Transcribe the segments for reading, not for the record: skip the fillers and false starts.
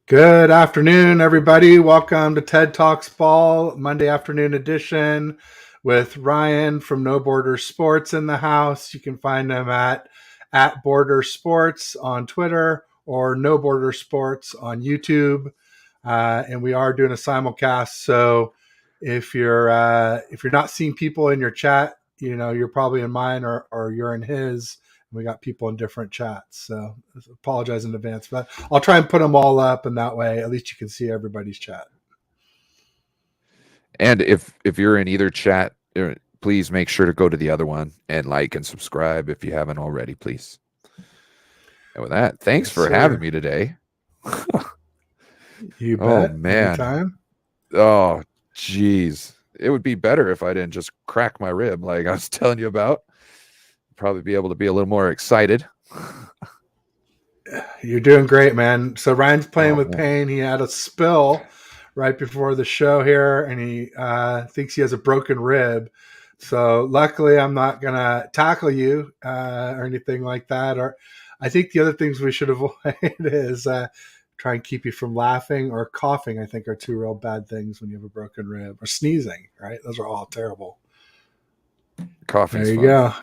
Good afternoon, everybody. Welcome to TED Talks Ball, Monday afternoon edition with Ryan from No Border Sports in the house. You can find him at Border Sports on Twitter or No Border Sports on YouTube. And we are doing a simulcast. So if you're not seeing people in your chat, you're probably in mine or you're in his. We got people in different chats, so apologize in advance, but I'll try and put them all up, and that way at least you can see everybody's chat. And if you're in either chat, please make sure to go to the other one and like and subscribe if you haven't already, please. And with that, thanks for having me today. You bet. Oh, man. Anytime. Oh, geez. It would be better if I didn't just crack my rib like I was telling you about. Probably be able to be a little more excited. You're doing great, man. So Ryan's playing with pain. He had a spill right before the show here, and he thinks he has a broken rib. So luckily, I'm not gonna tackle you or anything like that. Or I think the other things we should avoid is try and keep you from laughing or coughing. I think are two real bad things when you have a broken rib, or sneezing. Right? Those are all terrible. Coughing. There you go.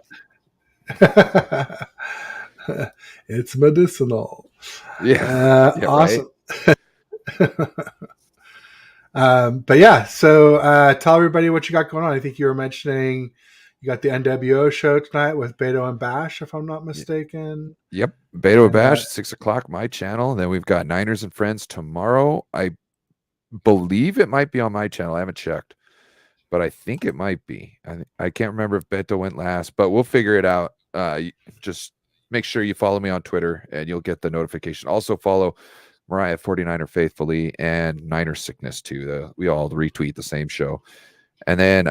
It's medicinal. Yeah. Awesome. Right. But yeah, so tell everybody what you got going on. I think you were mentioning you got the NWO show tonight with Beto and Bash, if I'm not mistaken. Yep. Beto and Bash, 6:00, my channel. And then we've got Niners and Friends tomorrow. I believe it might be on my channel. I haven't checked, but I think it might be. I can't remember if Beto went last, but we'll figure it out. Just make sure you follow me on Twitter and you'll get the notification. Also follow Mariah 49er Faithfully and Niner Sickness too. We all retweet the same show. And then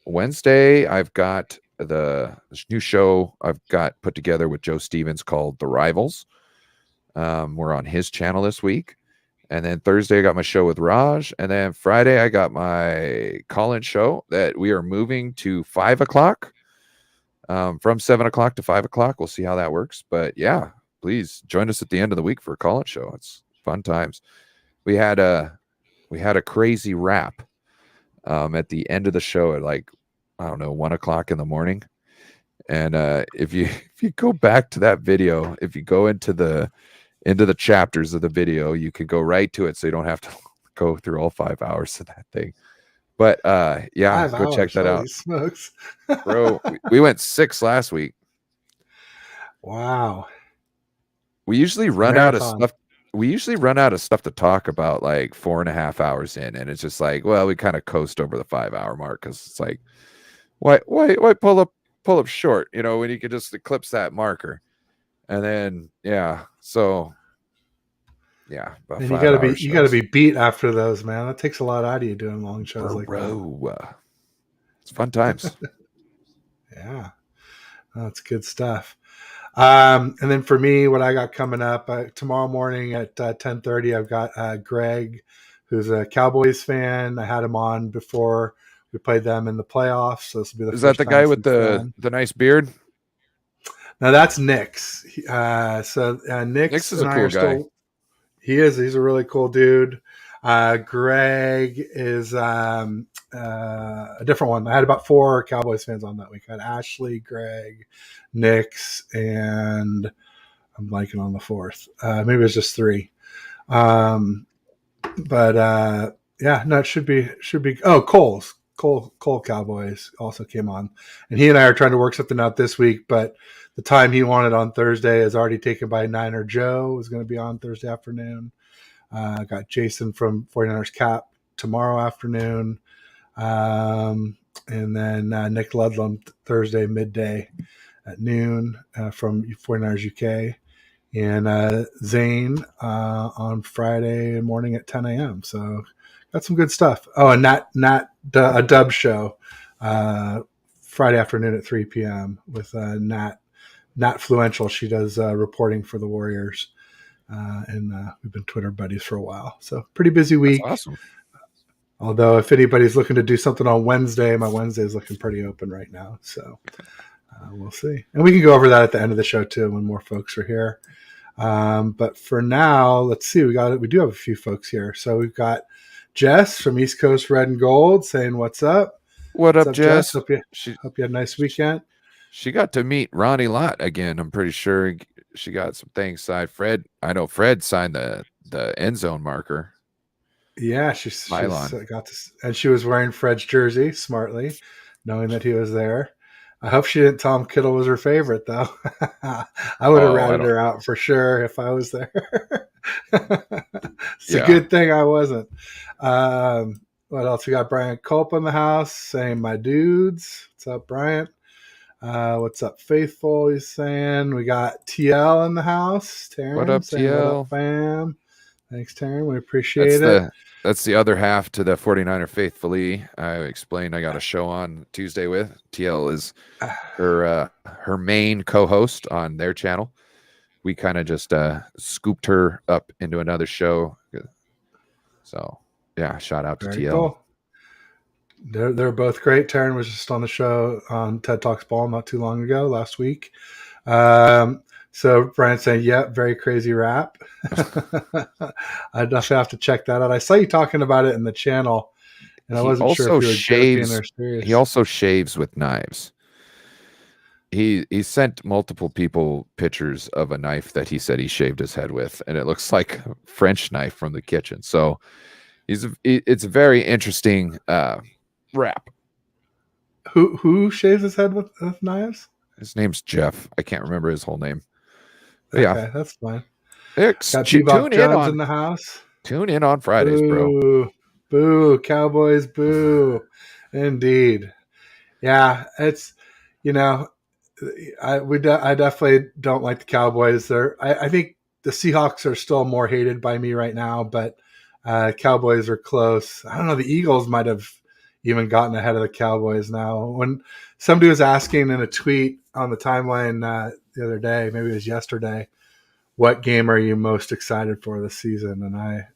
Wednesday, I've got this new show I've got put together with Joe Stevens called The Rivals. We're on his channel this week. And then Thursday, I got my show with Raj. And then Friday, I got my call-in show that we are moving to 5 o'clock. From 7 o'clock to 5 o'clock. We'll see how that works. But yeah, please join us at the end of the week for a call-in show. It's fun times. We had a crazy rap at the end of the show at 1 o'clock in the morning. And if you go back to that video, if you go into the chapters of the video, you can go right to it, so you don't have to go through all 5 hours of that thing. But yeah, go check that out. Smokes. Bro, we went 6 last week. Wow. We usually run out of stuff. We usually run out of stuff to talk about 4.5 hours in, and it's just we kind of coast over the 5-hour mark because it's why pull up short, when you could just eclipse that marker. And then so yeah, and you gotta be beat after those, man. That takes a lot out of you doing long shows like that. It's fun times. Yeah, that's good stuff. And then for me, what I got coming up tomorrow morning at 10:30, I've got Greg, who's a Cowboys fan. I had him on before we played them in the playoffs. So this will be Is that the guy with the nice beard? No, that's Nix. Nix is a cool guy. He's a really cool dude. Greg is a different one. I had about 4 Cowboys fans on that week. I had Ashley, Greg, Nix, and I'm blanking on the 4th. Maybe it was just 3. It should be. Oh, Cole Cowboys also came on, and he and I are trying to work something out this week, but the time he wanted on Thursday is already taken by Niner Joe, who's going to be on Thursday afternoon. I got Jason from 49ers Cap tomorrow afternoon. And then Nick Ludlam Thursday midday at noon from 49ers UK. And Zane on Friday morning at 10 a.m. So got some good stuff. Oh, and a dub show Friday afternoon at 3 p.m. with Nat Fluential. She does reporting for the Warriors. And we've been Twitter buddies for a while. So pretty busy week. That's awesome. Although if anybody's looking to do something on Wednesday, my Wednesday is looking pretty open right now. So we'll see. And we can go over that at the end of the show too when more folks are here. But for now, let's see. We do have a few folks here. So we've got Jess from East Coast Red and Gold saying, "What's up? What What's up, up, Jess? Jess? Hope you had a nice weekend." She got to meet Ronnie Lott again. I'm pretty sure she got some things signed. I know Fred signed the end zone marker. Yeah, she's Pylon. got this, and she was wearing Fred's jersey smartly, knowing that he was there. I hope she didn't tell him Kittle was her favorite, though. I would have ratted her out for sure if I was there. It's a good thing I wasn't. What else? We got Brian Culp in the house saying, "My dudes." What's up, Bryant? What's up, Faithful? He's saying. We got TL in the house. Taryn what up, saying, TL? "What up, fam?" Thanks, Taryn. We appreciate it. That's the other half to the 49er Faithfully. I explained I got a show on Tuesday with. TL is her main co-host on their channel. We kind of just scooped her up into another show. So yeah, shout out to Very TL. cool. They're both great. Taryn was just on the show on TED Talks Ball not too long ago, last week. So Brian's saying, "Yep, very crazy rap." I definitely have to check that out. I saw you talking about it in the channel, and I wasn't sure if you were joking or serious. He also shaves with knives. He sent multiple people pictures of a knife that he said he shaved his head with, and it looks like a French knife from the kitchen. So it's a very interesting rap. Who shaves his head with knives? His name's Jeff. I can't remember his whole name. Okay, yeah, that's fine. Got Bebop Jones in the house. Tune in on Fridays, boo, boo, Cowboys, boo. Indeed, yeah. It's I definitely don't like the Cowboys. I think the Seahawks are still more hated by me right now, but Cowboys are close. I don't know. The Eagles might have even gotten ahead of the Cowboys now. When somebody was asking in a tweet on the timeline the other day, maybe it was yesterday, what game are you most excited for this season? And I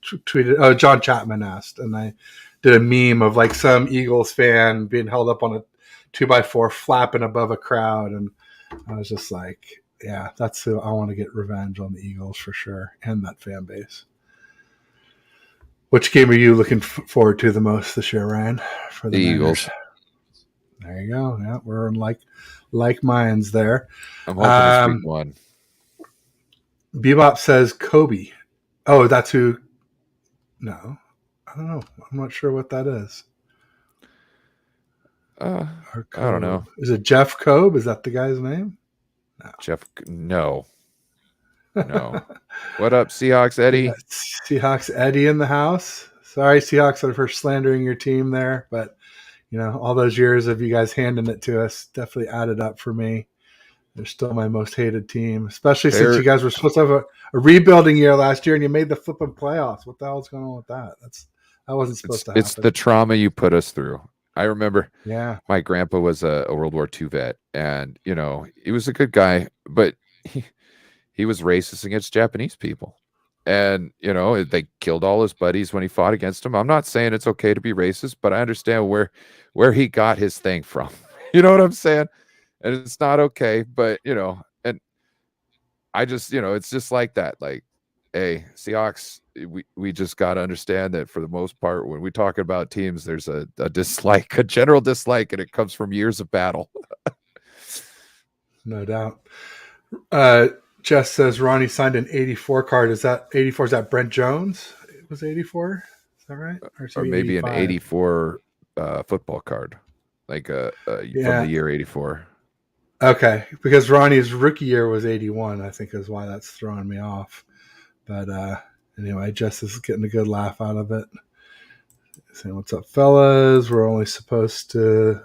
tweeted, oh, John Chapman asked, and I did a meme of like some Eagles fan being held up on a 2x4 flapping above a crowd. And I was just like, yeah, that's who I want to get revenge on the Eagles for sure, and that fan base. Which game are you looking forward to the most this year, Ryan? For the Eagles. There you go. Yeah, we're in like minds there. I'm hoping it's week one. Bebop says Kobe. Oh, that's who. No, I don't know. I'm not sure what that is. I don't know. Is it Jeff Kobe? Is that the guy's name? No. Jeff. No. What up, Seahawks Eddie? Yeah, Seahawks Eddie in the house. Sorry, Seahawks, for slandering your team there, but all those years of you guys handing it to us definitely added up for me. They're still my most hated team, especially since you guys were supposed to have a rebuilding year last year and you made the flipping playoffs. What the hell's going on with that? That wasn't supposed to happen. It's the trauma you put us through. I remember my grandpa was a World War II vet, and he was a good guy, but he was racist against Japanese people. And, they killed all his buddies when he fought against them. I'm not saying it's okay to be racist, but I understand where he got his thing from. You know what I'm saying? And it's not okay, but, and I just, it's just like that. Like, hey, Seahawks, we just got to understand that for the most part, when we talk about teams, there's a dislike, a general dislike, and it comes from years of battle. No doubt. Jess says Ronnie signed an 84 card. Is that 84? Is that Brent Jones? It was 84. Is that right? Or maybe 85? An 84 football card, like from the year 84. Okay, because Ronnie's rookie year was 81, I think is why that's throwing me off. But anyway, Jess is getting a good laugh out of it. Saying, "What's up, fellas? We're only supposed to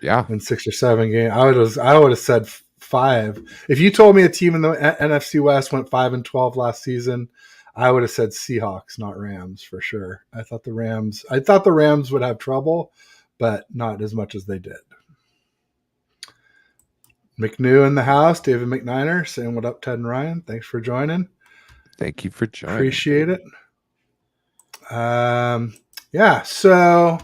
win 6 or 7 games." I would have said 5. If you told me a team in the NFC West went 5-12 last season, I would have said Seahawks, not Rams, for sure. I thought the Rams would have trouble, but not as much as they did. McNew in the house, David McNiner saying, "What up, Ted and Ryan? Thanks for joining." Thank you for joining. Appreciate it. So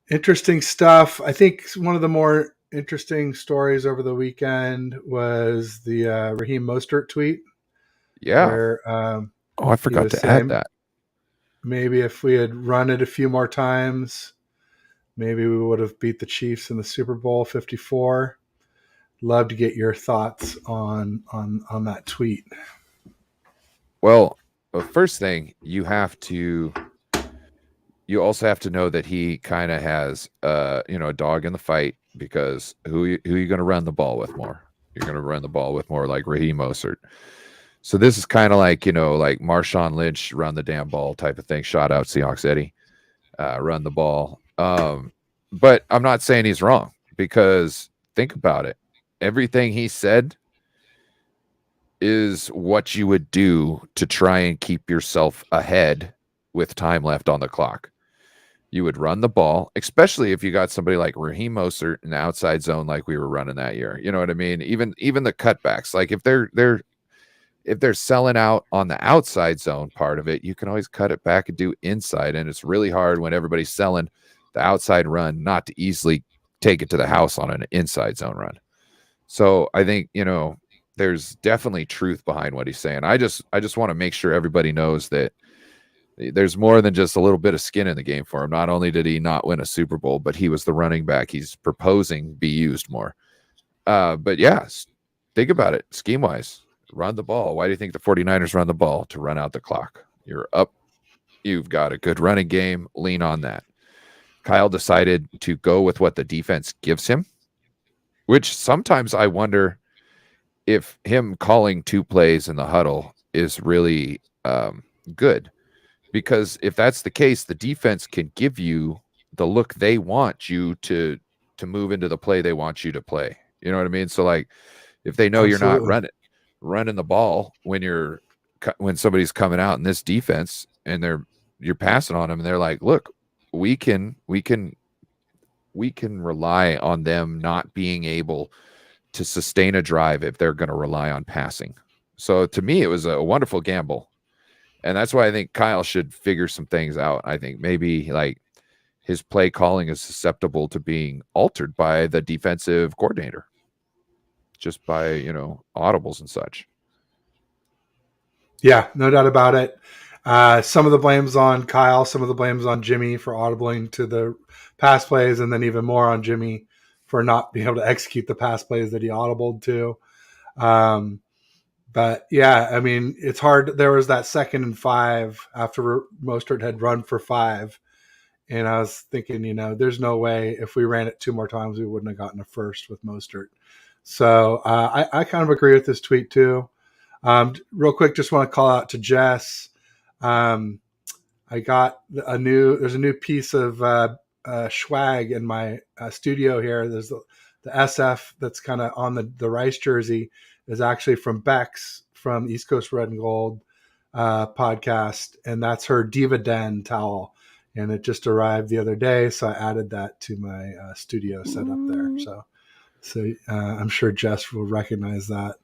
interesting stuff. I think one of the more interesting stories over the weekend was the Raheem Mostert tweet. Yeah. where Oh, I he forgot was to add saying that. maybe if we had run it a few more times, maybe we would have beat the Chiefs in the Super Bowl 54. Love to get your thoughts on that tweet. Well, first thing you also have to know that he kind of has a dog in the fight, because who are you going to run the ball with more? You're going to run the ball with more like Raheem Mostert. So this is kind of like, like Marshawn Lynch run the damn ball type of thing. Shout out Seahawks Eddie, run the ball. But I'm not saying he's wrong, because think about it. Everything he said is what you would do to try and keep yourself ahead with time left on the clock. You would run the ball, especially if you got somebody like Raheem Mostert in the outside zone like we were running that year. You know what I mean? Even the cutbacks, like if they're selling out on the outside zone part of it, you can always cut it back and do inside. And it's really hard when everybody's selling the outside run not to easily take it to the house on an inside zone run. So I think, there's definitely truth behind what he's saying. I just want to make sure everybody knows that there's more than just a little bit of skin in the game for him. Not only did he not win a Super Bowl, but he was the running back he's proposing be used more. But yeah, think about it scheme wise. Run the ball. Why do you think the 49ers run the ball? To run out the clock. You're up. You've got a good running game. Lean on that. Kyle decided to go with what the defense gives him, which sometimes I wonder if him calling 2 plays in the huddle is really good. Because if that's the case, the defense can give you the look they want you to move into the play they want you to play. You know what I mean? So like if they know Absolutely. you're not running the ball when somebody's coming out in this defense and you're passing on them, and they're like, look, we can rely on them not being able to sustain a drive if they're going to rely on passing. So to me, it was a wonderful gamble. And that's why I think Kyle should figure some things out. I think maybe like his play calling is susceptible to being altered by the defensive coordinator, just by, audibles and such. Yeah, no doubt about it. Some of the blame's on Kyle, some of the blame's on Jimmy for audibling to the pass plays, and then even more on Jimmy for not being able to execute the pass plays that he audibled to. But yeah, I mean, it's hard. There was that 2nd and 5 after Mostert had run for 5. And I was thinking, there's no way if we ran it 2 more times, we wouldn't have gotten a first with Mostert. So I kind of agree with this tweet too. Real quick, just want to call out to Jess. I got there's a new piece of swag in my studio here. There's the SF that's kind of on the Rice jersey is actually from Bex from East Coast Red and Gold podcast. And that's her Diva Den towel. And it just arrived the other day. So I added that to my studio setup there. So I'm sure Jess will recognize that.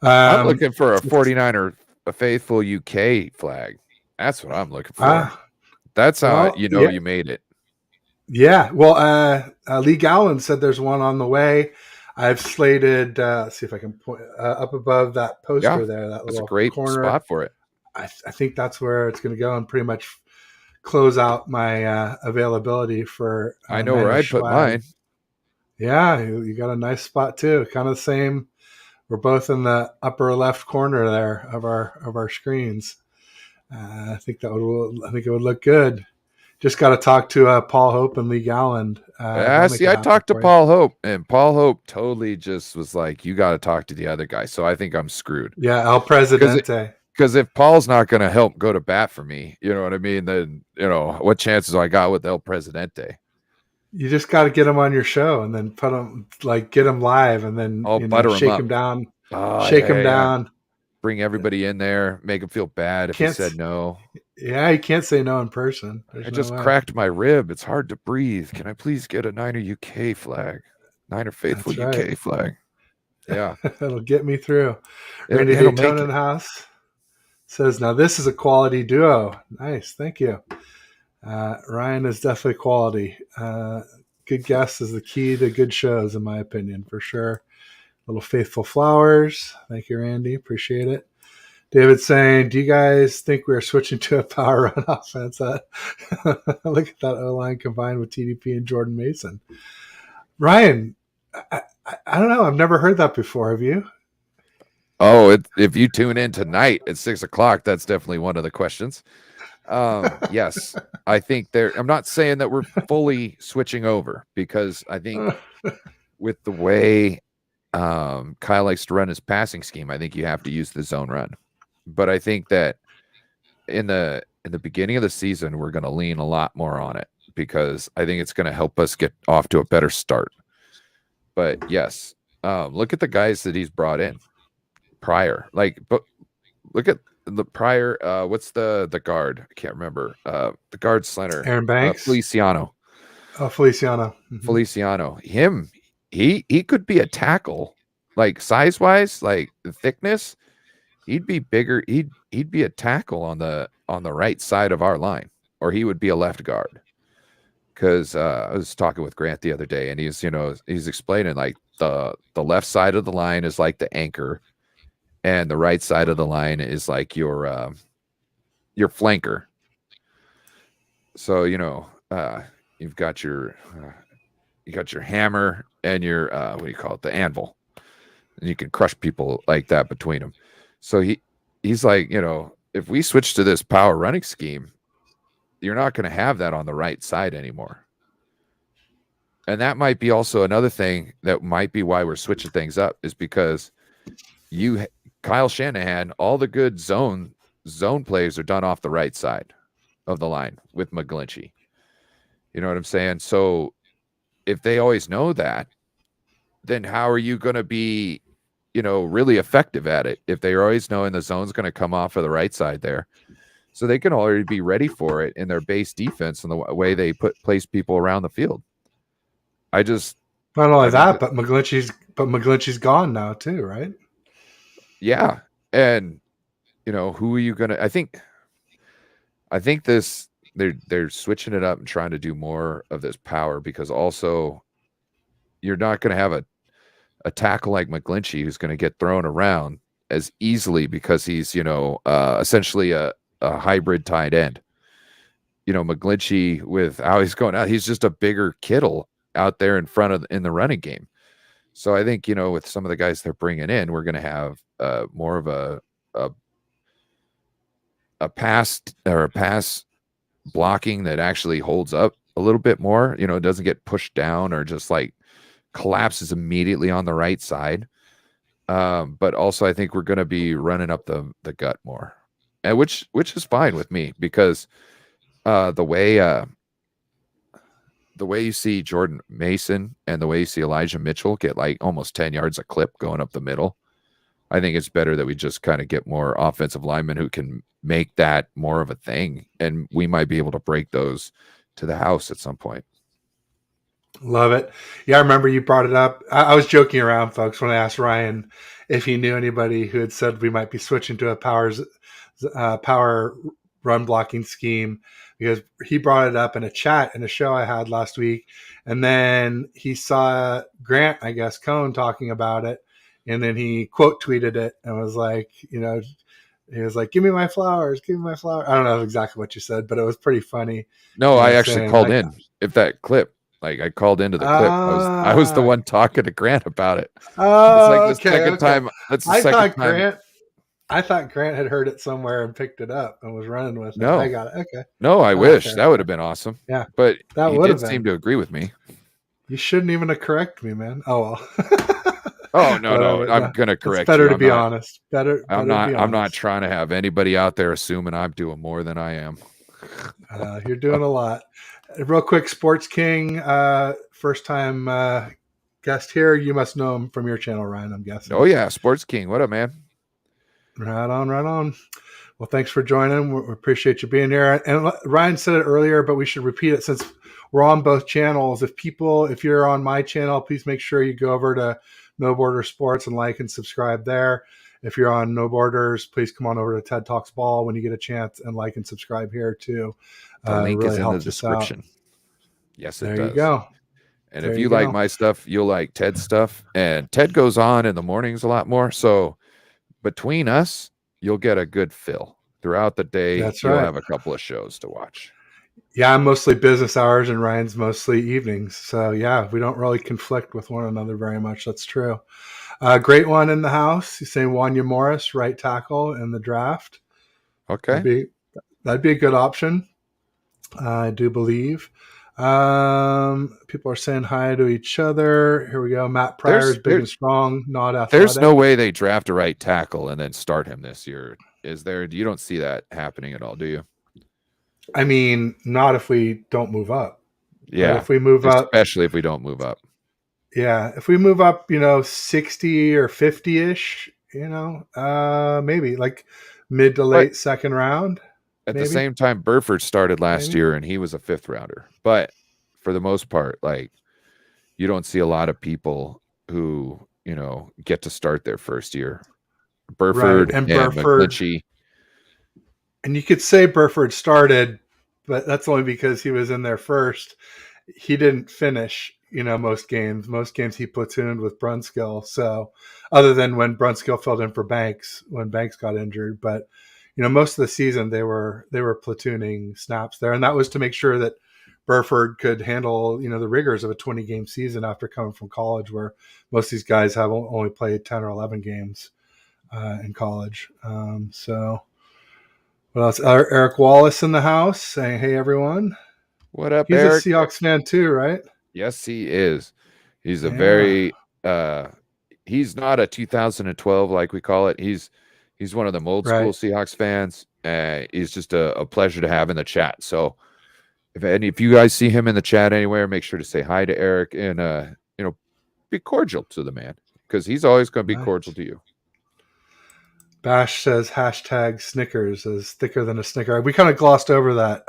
I'm looking for a 49er, a faithful UK flag. That's what I'm looking for. That's how you made it. Yeah. Well, Lee Gowan said there's one on the way. I've slated, see if I can point up above that poster there. That's a great spot for it. I think that's where it's going to go and pretty much close out my availability for. I know where I'd put mine. Yeah, you got a nice spot too. Kind of the same. We're both in the upper left corner there of our screens. I think it would look good. Just got to talk to Paul Hope and Lee Galland. I talked to Paul Hope, and Paul Hope totally just was like, "You got to talk to the other guy." So I think I'm screwed. Yeah, El Presidente. Because if Paul's not going to help go to bat for me, you know what I mean? Then what chances do I got with El Presidente? You just got to get him on your show and then put him get him live and then shake him down, shake him down, bring everybody in there, make him feel bad if he said no. Yeah, you can't say no in person. I just cracked my rib. It's hard to breathe. Can I please get a Niner UK flag? Niner Faithful UK flag. Yeah. It'll get me through. Randy Daytona in the house says, now this is a quality duo. Nice. Thank you. Ryan is definitely quality. Good guess is the key to good shows, in my opinion, for sure. Little Faithful Flowers. Thank you, Randy. Appreciate it. David's saying, "Do you guys think we're switching to a power run offense?" Look at that O line combined with TDP and Jordan Mason. Ryan, I don't know. I've never heard that before. Have you? Oh, if you tune in tonight at 6:00, that's definitely one of the questions. Yes, I think I'm not saying that we're fully switching over, because I think with the way Kyle likes to run his passing scheme, I think you have to use the zone run. But I think that in the beginning of the season, we're going to lean a lot more on it, because I think it's going to help us get off to a better start. But yes, look at the guys that he's brought in prior. But look at the prior. What's the guard? I can't remember. The guard center, Aaron Banks, Feliciano. Oh, Feliciano. Mm-hmm. Feliciano. He could be a tackle, like size wise, like the thickness. He'd be bigger. He'd be a tackle on the right side of our line, or he would be a left guard. Because I was talking with Grant the other day, and he's explaining like the left side of the line is like the anchor, and the right side of the line is like your flanker. So you've got your hammer and your what do you call it, the anvil, and you can crush people like that between them. So he's like, if we switch to this power running scheme, you're not going to have that on the right side anymore. And that might be also another thing that might be why we're switching things up, is because Kyle Shanahan, all the good zone plays are done off the right side of the line with McGlinchey. You know what I'm saying? So if they always know that, then how are you going to be, really effective at it if they're always knowing the zone's going to come off of the right side there? So they can already be ready for it in their base defense and the way they place people around the field. Not only that, but McGlinchey's gone now too, right? Yeah. And who are you gonna I think this they're switching it up and trying to do more of this power, because also you're not going to have a tackle like McGlinchey who's going to get thrown around as easily, because he's essentially a hybrid tight end. McGlinchey, with how he's going out, he's just a bigger Kittle out there in front in the running game. So I think, with some of the guys they're bringing in, we're going to have more of a pass blocking that actually holds up a little bit more. It doesn't get pushed down or just like collapses immediately on the right side. But also I think we're going to be running up the gut more, and which is fine with me, because the way you see Jordan Mason and the way you see Elijah Mitchell get like almost 10 yards a clip going up the middle, I think it's better that we just kind of get more offensive linemen who can make that more of a thing, and we might be able to break those to the house at some point. Love it. Yeah, I remember you brought it up. I was joking around, folks, when I asked Ryan if he knew anybody who had said we might be switching to a power run blocking scheme, because he brought it up in a chat in a show I had last week. And then he saw Grant, I guess, Cohn talking about it. And then he quote tweeted it and was like, he was like, give me my flowers. Give me my flowers. I don't know exactly what you said, but it was pretty funny. No, I actually called in. If that clip, like I called into the clip. I was the one talking to Grant about it. Oh, it's like the second time. That's the second time. I thought Grant had heard it somewhere and picked it up and was running with it. No, I got it. Okay. No, I wish that would have been awesome. Yeah, but that he did seem to agree with me. You shouldn't even have corrected me, man. Oh well. Oh no, I'm gonna correct. It's better to be honest. Better. I'm not trying to have anybody out there assuming I'm doing more than I am. You're doing a lot. Real quick, Sports King, first time guest here. You must know him from your channel, Ryan, I'm guessing. Oh yeah, Sports King. What up, man? Right on. Well, thanks for joining. We appreciate you being here. And Ryan said it earlier, but we should repeat it since we're on both channels. If you're on my channel, please make sure you go over to No Border Sports and like and subscribe there. If you're on No Borders, please come on over to TED Talks Ball when you get a chance and like and subscribe here too. The link really is in the description. Yes, it does. There you go. And if you like my stuff, you'll like Ted's stuff. And Ted goes on in the mornings a lot more. So between us, you'll get a good fill throughout the day. That's You'll right. have a couple of shows to watch. Yeah, I'm mostly business hours and Ryan's mostly evenings. So yeah, we don't really conflict with one another very much. That's true. Great one in the house. He's saying Wanya Morris, right tackle in the draft. That'd Okay. be that'd be a good option. I do believe. People are saying hi to each other. Here we go. Matt Pryor's There's big there, and strong, not there's no athletic. way they draft a right tackle and then start him this year. Is there? You don't see that happening at all, do you? I mean, not if we don't move up. But Yeah. if we move up, Especially if we don't move up. yeah, if we move up, 60 or 50 ish, maybe like mid to But late second round, at the maybe, same time, Burford started last maybe. year and he was a 5th rounder. But for the most part, like you don't see a lot of people who, get to start their first year. Right. Burford And and Burford, McGlinchey. and you could say Burford started, but that's only because he was in there first. He didn't finish, most games. Most games he platooned with Brunskill. So, other than when Brunskill filled in for Banks when Banks got injured, but most of the season they were platooning snaps there, and that was to make sure that Burford could handle the rigors of a 20 game season after coming from college, where most of these guys have only played 10 or 11 games in college. So, what else? Eric Wallace in the house saying, "Hey everyone." What up, He's a Eric? Seahawks fan too, right? Yes, he is. He's a Yeah. very he's not a 2012 like we call it. He's one of them old school Right. Seahawks fans. He's just a pleasure to have in the chat. So if you guys see him in the chat anywhere, make sure to say hi to Eric and be cordial to the man because he's always going to be cordial Nice. to you. Bash says hashtag Snickers is thicker than a Snicker. We kind of glossed over that.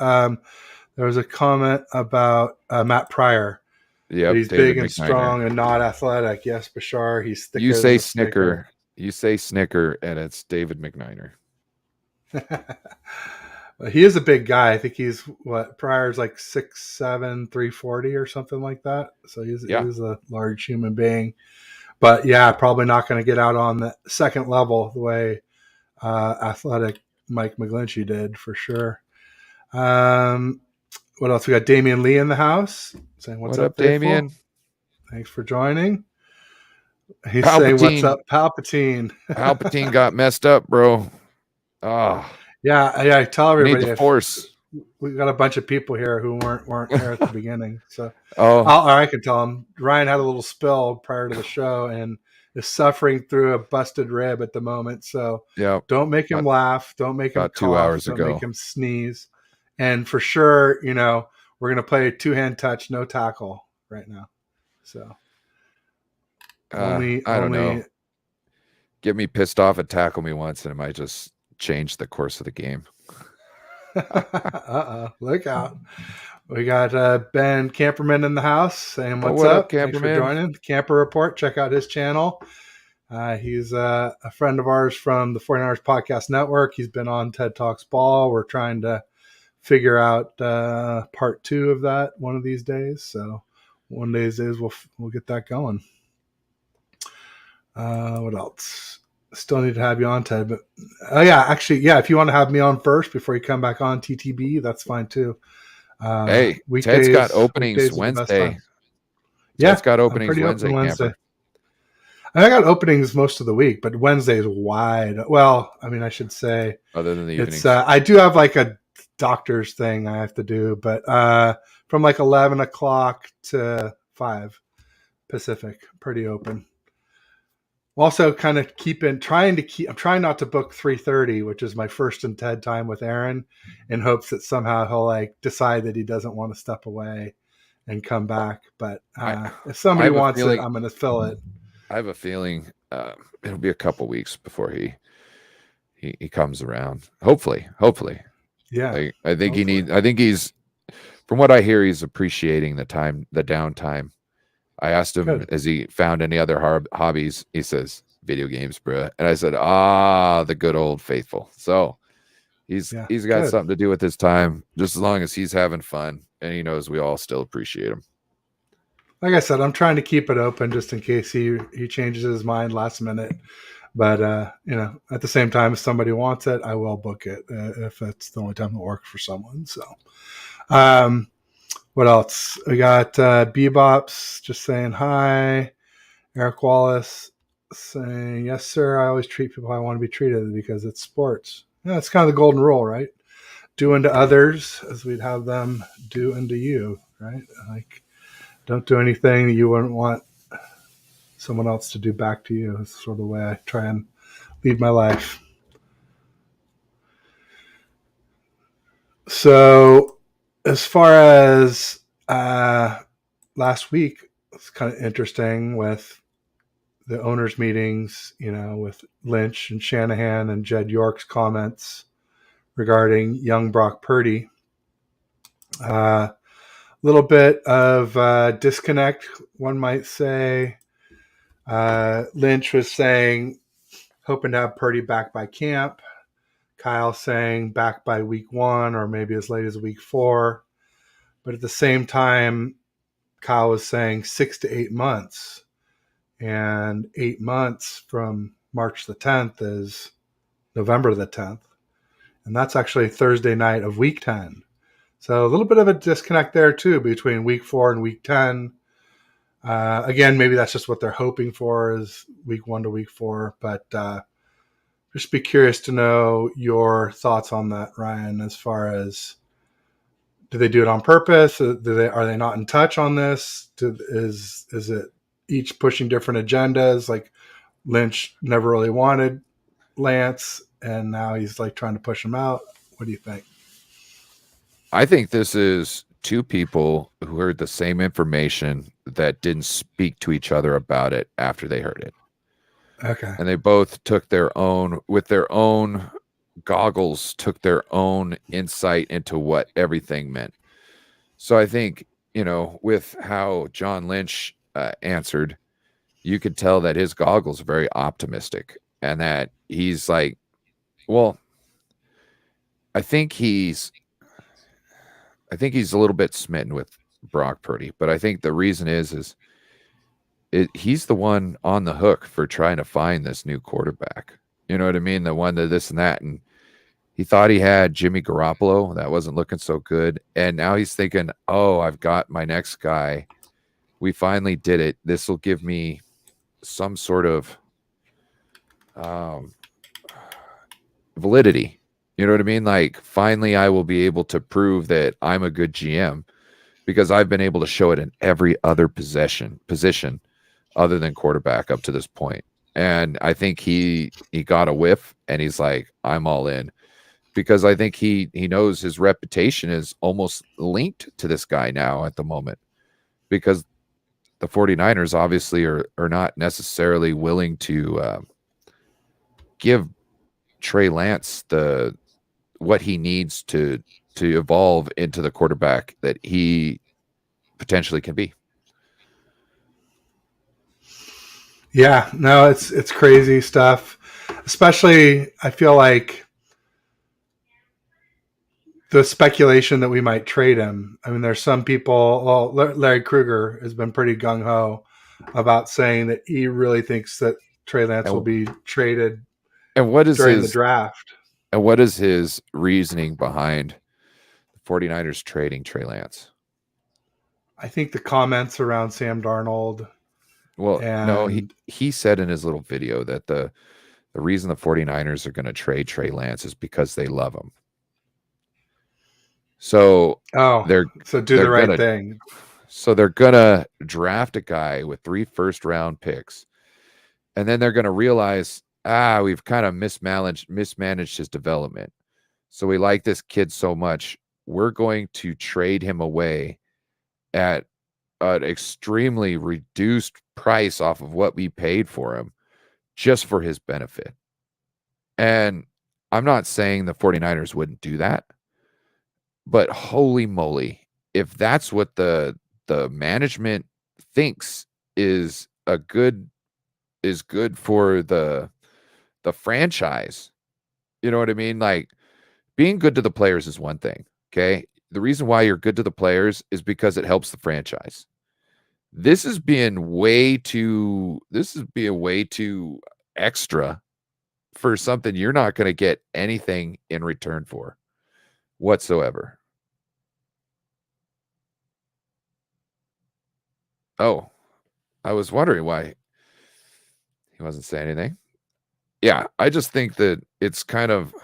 There was a comment about Matt Pryor. That Yep, he's David big and McNiner. strong and not athletic. Yes, Bashar, he's You thicker than say a Snicker. Snicker, you say Snicker, and it's David McNiner. He is a big guy. I think he's Pryor's like 6'7", 340 or something like that. So he Yeah, is a large human being. But yeah, probably not going to get out on the second level the way athletic Mike McGlinchey did for sure. What else? We got Damian Lee in the house saying, "What's what up, up, faithful? Damien? Thanks for joining." He's saying, "What's Palpatine. up, Palpatine?" Palpatine got messed up, bro. Ah, Yeah. I tell we need everybody the if Force. we got a bunch of people here who weren't here at the beginning, so Oh, I can tell them. Ryan had a little spill prior to the show and is suffering through a busted rib at the moment. So yeah, don't make him about, laugh. Don't make him about 2 cough. hours Don't make ago. him sneeze. And for sure, we're gonna play a 2-hand touch, no tackle right now. So only I don't know. only Get me pissed off and tackle me once, and it might just change the course of the game. Look out. We got Ben Camperman in the house saying, Oh, "What's what up, up? Thanks for camperman? joining. Camper Report. Check out his channel. He's a friend of ours from the 49ers Podcast Network. He's been on TED Talks Ball. We're trying to figure out part 2 of that one of these days. So one of these days we'll get that going. What else? Still need to have you on, Ted. But if you want to have me on first before you come back on TTB, that's fine too. Hey, Ted's got openings weekdays are the best Wednesday. time. Ted's Yeah, got I'm openings pretty open Wednesday, Wednesday. camper. I got openings most of the week, but Wednesday is wide. Well, I mean, I should say Other than the it's. evenings. I do have like a doctor's thing I have to do, but from like 11 o'clock to 5 Pacific, pretty open. Also, kind of I'm trying not to book 3:30, which is my first and TED time with Aaron, in hopes that somehow he'll like decide that he doesn't want to step away and come back. But if somebody wants it, I'm going to fill it. I have a feeling it'll be a couple weeks before he comes around. Hopefully. Yeah. I think he's from what I hear, he's appreciating the downtime. I asked him, Good. has he found any other hobbies? He says, video games, bro. And I said, the good old faithful. So he's got good. something to do with his time, just as long as he's having fun and he knows we all still appreciate him. Like I said, I'm trying to keep it open just in case he changes his mind last minute. But at the same time, if somebody wants it, I will book it if it's the only time it works for someone. So, what else? We got Bebops just saying hi. Eric Wallace saying, yes, sir. I always treat people how I want to be treated because it's sports. Yeah, it's kind of the golden rule, right? Do unto others as we'd have them do unto you, right? Like, don't do anything you wouldn't want someone else to do back to you. It's sort of the way I try and lead my life. So, as far as last week, it's kind of interesting with the owners' meetings, with Lynch and Shanahan and Jed York's comments regarding young Brock Purdy. A little bit of disconnect, one might say. Lynch was saying, hoping to have Purdy back by camp. Kyle saying back by week 1 or maybe as late as week 4. But at the same time, Kyle was saying 6 to 8 months. And 8 months from March the 10th is November the 10th. And that's actually Thursday night of week 10. So a little bit of a disconnect there too between week 4 and week 10. Again, maybe that's just what they're hoping for is week 1 to week 4. But just be curious to know your thoughts on that, Ryan, as far as do they do it on purpose? Are they not in touch on this? Is it each pushing different agendas? Like Lynch never really wanted Lance, and now he's like trying to push him out. What do you think? I think this is two people who heard the same information that didn't speak to each other about it after they heard it. Okay. And they both took their own, with their own goggles, took their own insight into what everything meant. So I think, with how John Lynch answered, you could tell that his goggles are very optimistic and that he's like, well, I think he's a little bit smitten with Brock Purdy, but I think the reason is he's the one on the hook for trying to find this new quarterback. You know what I mean? The one that this and that. And he thought he had Jimmy Garoppolo. That wasn't looking so good. And now he's thinking, oh, I've got my next guy. We finally did it. This will give me some sort of validity. You know what I mean? Like, finally, I will be able to prove that I'm a good GM because I've been able to show it in every other position other than quarterback up to this point. And I think he got a whiff and he's like, I'm all in. Because I think he knows his reputation is almost linked to this guy now at the moment. Because the 49ers obviously are not necessarily willing to give Trey Lance what he needs to evolve into the quarterback that he potentially can be. Yeah, no, it's crazy stuff. Especially, I feel like the speculation that we might trade him. I mean, there's some people. Well, Larry Krueger has been pretty gung ho about saying that he really thinks that Trey Lance will be traded. And what is during the draft? And what is his reasoning behind the 49ers trading Trey Lance? I think the comments around Sam Darnold. Well, no, he said in his little video that the reason the 49ers are going to trade Trey Lance is because they love him. So do the right thing. So they're gonna draft a guy with 3 first-round picks, and then they're gonna realize, we've kind of mismanaged his development. So we like this kid so much, we're going to trade him away at an extremely reduced price off of what we paid for him, just for his benefit. And I'm not saying the 49ers wouldn't do that. But holy moly, if that's what the management thinks is good for the franchise, you know what I mean? Like, being good to the players is one thing, okay? The reason why you're good to the players is because it helps the franchise. This is being way too extra for something you're not going to get anything in return for whatsoever. Oh, I was wondering why he wasn't saying anything. Yeah, I just think that it's kind of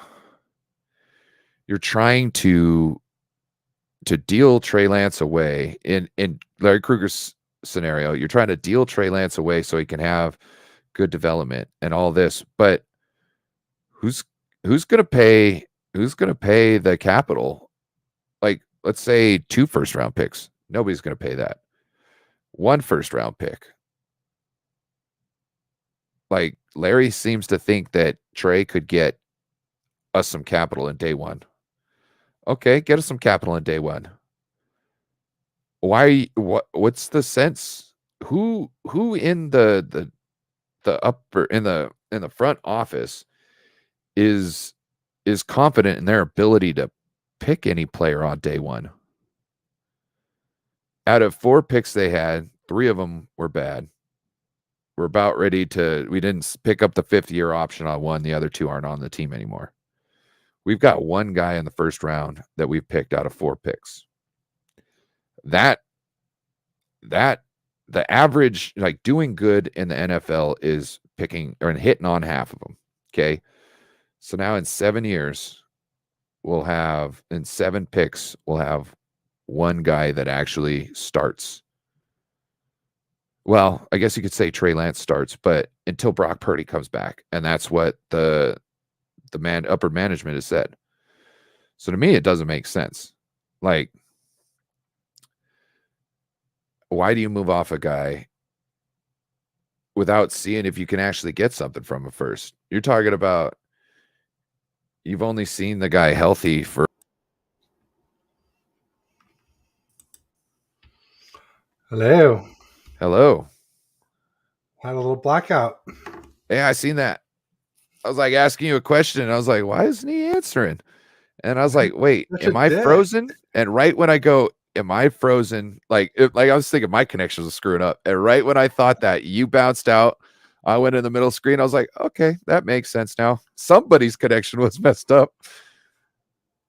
you're trying to deal Trey Lance away in Larry Krueger's scenario. You're trying to deal Trey Lance away so he can have good development and all this, but who's going to pay the capital? Like, let's say 2 first round picks. Nobody's going to pay that. 1 first round pick. Like, Larry seems to think that Trey could get us some capital in day 1. Okay, get us some capital in day 1. Why? What's the sense? Who in the upper in the front office is confident in their ability to pick any player on day 1? Out of 4 picks they had, 3 of them were bad. We're about ready to. We didn't pick up the 5th-year option on 1. The other 2 aren't on the team anymore. We've got 1 guy in the first round that we've picked out of 4 picks. The average, like, doing good in the NFL is picking or hitting on half of them. Okay. So now in 7 years, in 7 picks, we'll have 1 guy that actually starts. Well, I guess you could say Trey Lance starts, but until Brock Purdy comes back. And that's what the upper management has said. So to me, it doesn't make sense. Like, why do you move off a guy without seeing if you can actually get something from him first? You're talking about you've only seen the guy healthy for. Hello. Hello. Had a little blackout. Yeah, I seen that. I was like asking you a question, and I was like, why isn't he answering? And I was like, wait, am I frozen? And right when I go, am I frozen? Like I was thinking my connection was screwing up. And right when I thought that, you bounced out. I went in the middle screen. I was like, okay, that makes sense now. Somebody's connection was messed up.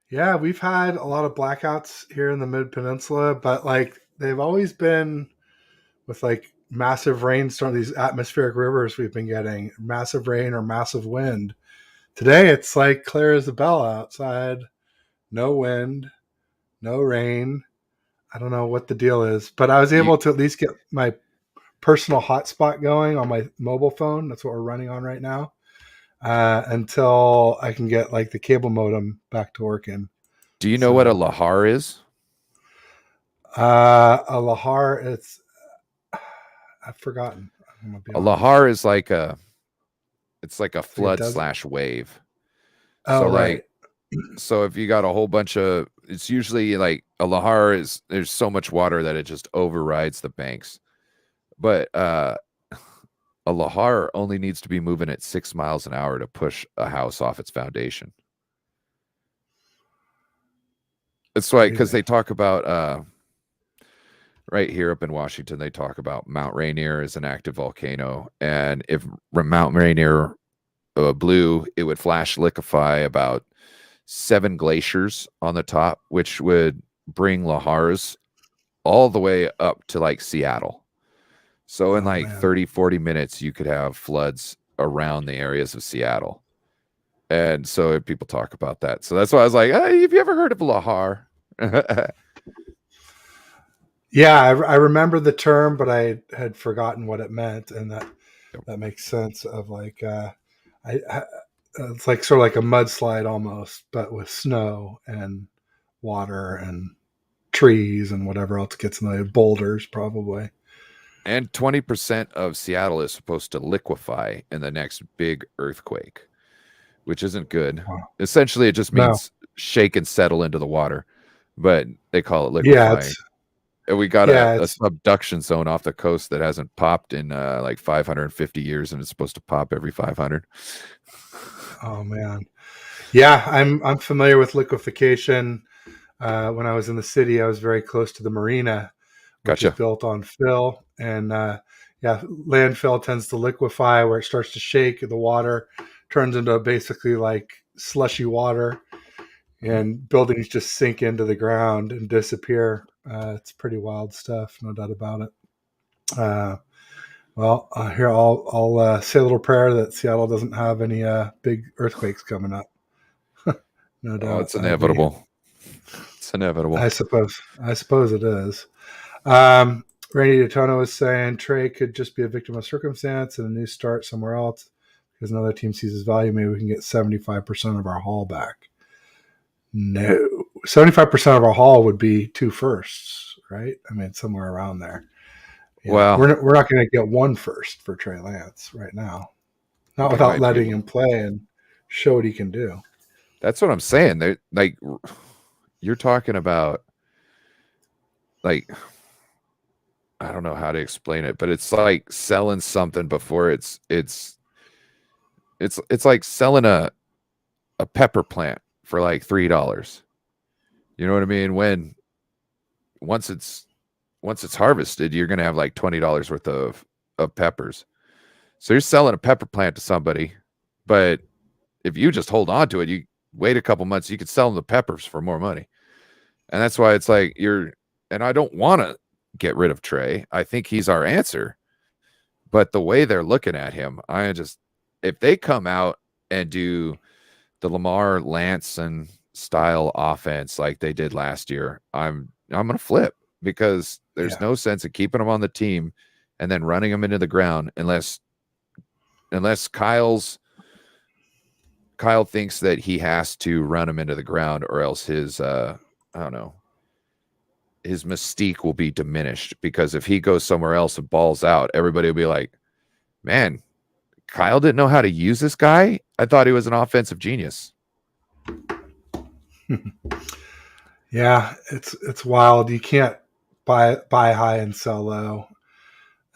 Yeah, we've had a lot of blackouts here in the Mid Peninsula, but like they've always been with like massive rainstorm, these atmospheric rivers we've been getting, massive rain or massive wind. Today it's like clear as a bell outside, no wind, no rain. I don't know what the deal is, but I was able to at least get my personal hotspot going on my mobile phone. That's what we're running on right now. Until I can get like the cable modem back to working. Do you know what a lahar is? A lahar, I've forgotten. A lahar is like it's like a flood / wave. Oh, so right. So if you got a whole bunch of, it's usually like a lahar there's so much water that it just overrides the banks. But a lahar only needs to be moving at 6 miles an hour to push a house off its foundation. It's like, because they talk about right here up in Washington, they talk about Mount Rainier as an active volcano, and if Mount Rainier blew, it would flash liquefy about 7 glaciers on the top, which would bring lahars all the way up to like Seattle. So in 30-40 minutes, you could have floods around the areas of Seattle. And so people talk about that. So that's why I was like, hey, have you ever heard of lahar? Yeah, I remember the term, but I had forgotten what it meant. And that makes sense of like, it's like sort of like a mudslide almost, but with snow and water and trees and whatever else gets in the boulders probably. And 20% of Seattle is supposed to liquefy in the next big earthquake, which isn't good. Wow. Essentially, it just means shake and settle into the water, but they call it liquefying. Yeah, and we got a subduction zone off the coast that hasn't popped in like 550 years, and it's supposed to pop every 500. Oh man, yeah, I'm familiar with liquefaction. When I was in the city, I was very close to the marina, which is built on fill, and landfill tends to liquefy where it starts to shake. The water turns into basically like slushy water, and buildings just sink into the ground and disappear. It's pretty wild stuff, no doubt about it. Here I'll say a little prayer that Seattle doesn't have any big earthquakes coming up. No doubt. It's inevitable. It's inevitable. I suppose it is. Randy Daytona was saying Trey could just be a victim of circumstance and a new start somewhere else because another team sees his value. Maybe we can get 75% of our haul back. No, 75% of our haul would be 2 firsts, right? I mean, somewhere around there. Yeah, well, we're not going to get 1 first for Trey Lance right now, not without letting him play and show what he can do. That's what I'm saying. They're like, you're talking about, like, I don't know how to explain it, but it's like selling something before it's like selling a pepper plant for like $3. You know what I mean? When once it's harvested, you're gonna have like $20 worth of peppers. So you're selling a pepper plant to somebody, but if you just hold on to it, you wait a couple months, you could sell them the peppers for more money. And that's why it's like and I don't want to get rid of Trey. I think he's our answer. But the way they're looking at him, if they come out and do the Lamar Lance style offense like they did last year, I'm going to flip, because there's no sense of keeping him on the team and then running him into the ground unless Kyle thinks that he has to run him into the ground, or else his his mystique will be diminished. Because if he goes somewhere else and balls out, everybody will be like, man, Kyle didn't know how to use this guy. I thought he was an offensive genius. Yeah, it's wild. You can't buy high and sell low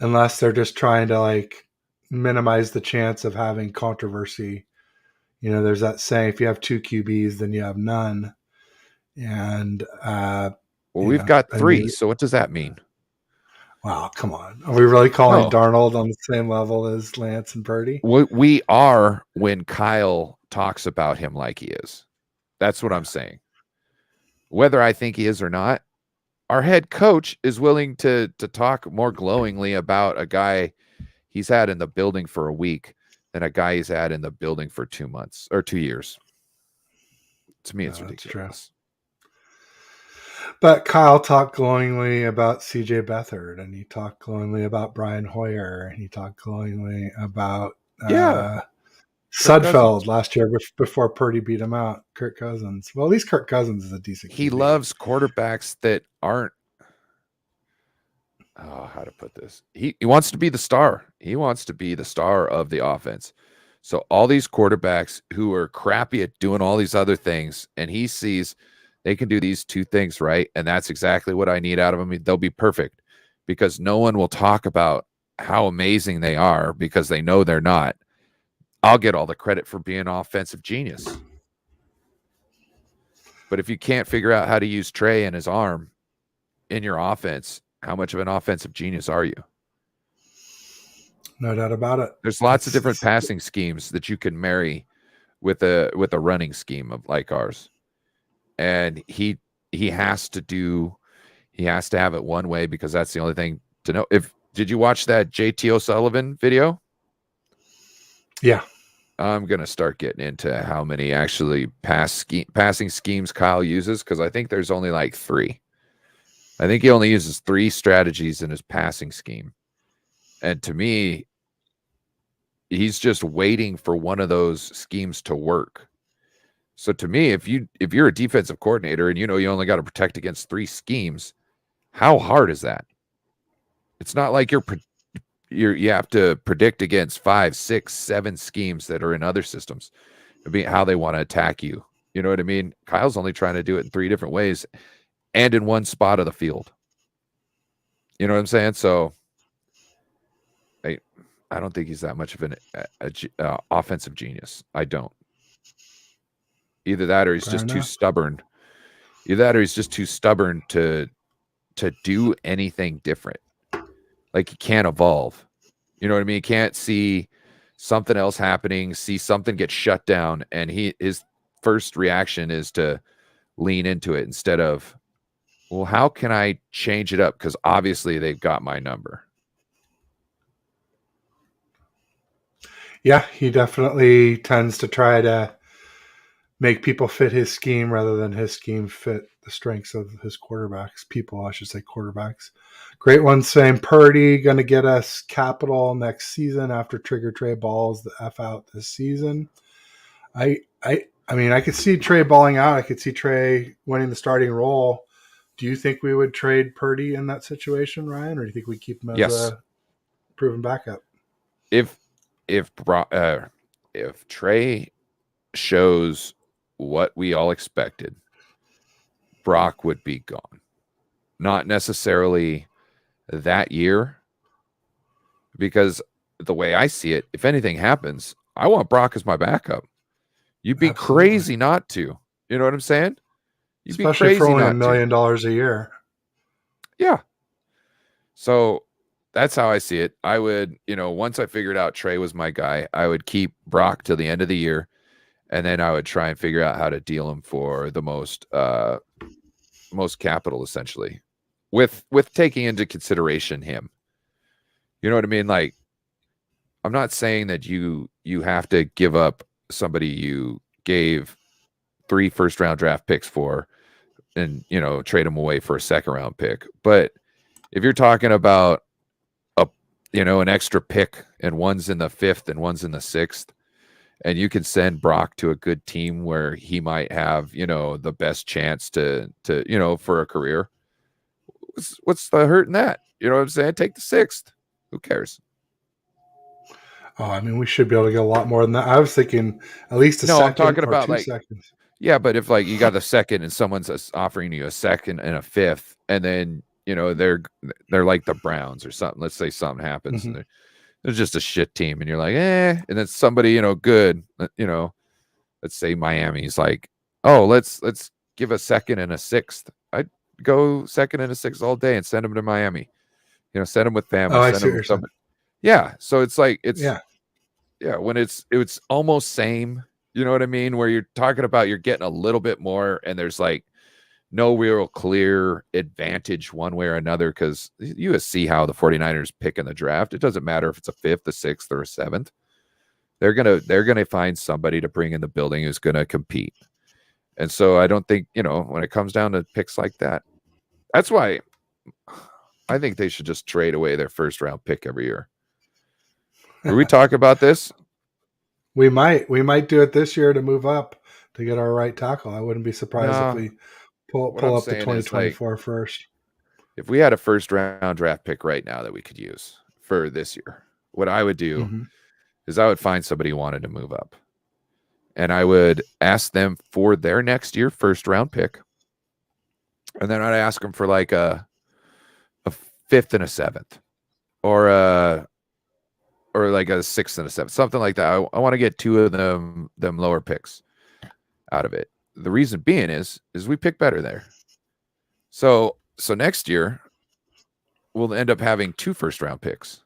unless they're just trying to like minimize the chance of having controversy. You know, there's that saying, if you have 2 QBs, then you have none. And we've got 3. So what does that mean? Wow, come on. Are we really calling Darnold on the same level as Lance and Purdy? We are, when Kyle talks about him like he is. That's what I'm saying. Whether I think he is or not, our head coach is willing to talk more glowingly about a guy he's had in the building for a week than a guy he's had in the building for 2 months or 2 years. To me, it's ridiculous. But Kyle talked glowingly about CJ Beathard, and he talked glowingly about Brian Hoyer, and he talked glowingly about Sudfeld last year before Purdy beat him out. Kirk Cousins. Well, at least Kirk Cousins is a decent. He loves quarterbacks that aren't. Oh, how to put this? He wants to be the star. He wants to be the star of the offense. So all these quarterbacks who are crappy at doing all these other things, and he sees they can do these 2 things right, and that's exactly what I need out of them. They'll be perfect, because no one will talk about how amazing they are because they know they're not. I'll get all the credit for being an offensive genius. But if you can't figure out how to use Trey and his arm in your offense, how much of an offensive genius are you? No doubt about it. There's lots of different passing schemes that you can marry with a running scheme of like ours. And he has to have it one way, because that's the only thing to know. Did you watch that JT O'Sullivan video? Yeah. I'm going to start getting into how many actually passing schemes Kyle uses, because I think there's only like 3. I think he only uses 3 strategies in his passing scheme. And to me, he's just waiting for one of those schemes to work. So to me, if you're a defensive coordinator and you know you only got to protect against 3 schemes, how hard is that? It's not like you have to predict against 5, 6, 7 schemes that are in other systems. It'd be how they want to attack you. You know what I mean? Kyle's only trying to do it in 3 different ways and in one spot of the field. You know what I'm saying? So I don't think he's that much of an offensive genius. I don't. Either that or he's just too stubborn. Either that or he's just too stubborn to do anything different. Like, he can't evolve. You know what I mean? He can't see something else happening, see something get shut down, and his first reaction is to lean into it instead of, well, how can I change it up? Because obviously they've got my number. Yeah, he definitely tends to try to make people fit his scheme rather than his scheme fit the strengths of his quarterbacks. People, I should say, quarterbacks. Great one saying Purdy going to get us capital next season after Trigger Trey balls the F out this season. I mean, I could see Trey balling out. I could see Trey winning the starting role. Do you think we would trade Purdy in that situation, Ryan, or do you think we keep him as a proven backup? If Trey shows what we all expected, Brock would be gone. Not necessarily that year, because the way I see it, if anything happens, I want Brock as my backup. You'd be crazy not to. You know what I'm saying? You'd Especially be crazy for only not $1 million a year. Yeah. So that's how I see it. I would, once I figured out Trey was my guy, I would keep Brock till the end of the year, and then I would try and figure out how to deal him for the most capital, essentially, with taking into consideration him. You know what I mean? Like, I'm not saying that you have to give up somebody you gave 3 first-round draft picks for and, trade them away for a second-round pick. But if you're talking about an extra pick, and one's in the 5th and one's in the 6th, and you can send Brock to a good team where he might have, the best chance to for a career, what's the hurt in that? You know what I'm saying? Take the 6th. Who cares? Oh, I mean, we should be able to get a lot more than that. I was thinking at least a second. I'm talking about 2 seconds. Yeah, but if you got the 2nd and someone's offering you a 2nd and a 5th, and then they're like the Browns or something. Let's say something happens, and they're just a shit team, and you're like, and then somebody good, let's say Miami's like, oh, let's give a 2nd and a 6th. I'd go 2nd and a 6th all day and send them to Miami. Send them with family. Oh, I send see them with somebody. Yeah, so it's like when it's almost same. You know what I mean? Where you're talking about you're getting a little bit more, and there's like no real clear advantage one way or another, because you see how the 49ers pick in the draft. It doesn't matter if it's a 5th, a 6th, or a 7th. They're gonna find somebody to bring in the building who's gonna compete. And so I don't think, when it comes down to picks like that, that's why I think they should just trade away their first-round pick every year. Are we talking about this? We might do it this year to move up to get our right tackle. I wouldn't be surprised if we pull up the 2024 first. If we had a first-round draft pick right now that we could use for this year, what I would do is I would find somebody who wanted to move up, and I would ask them for their next year first-round pick, and then I'd ask them for like a 5th and a 7th, or like a 6th and a 7th, something like that. I want to get 2 of them lower picks out of it. The reason being is we pick better there. So next year we'll end up having 2 first-round picks.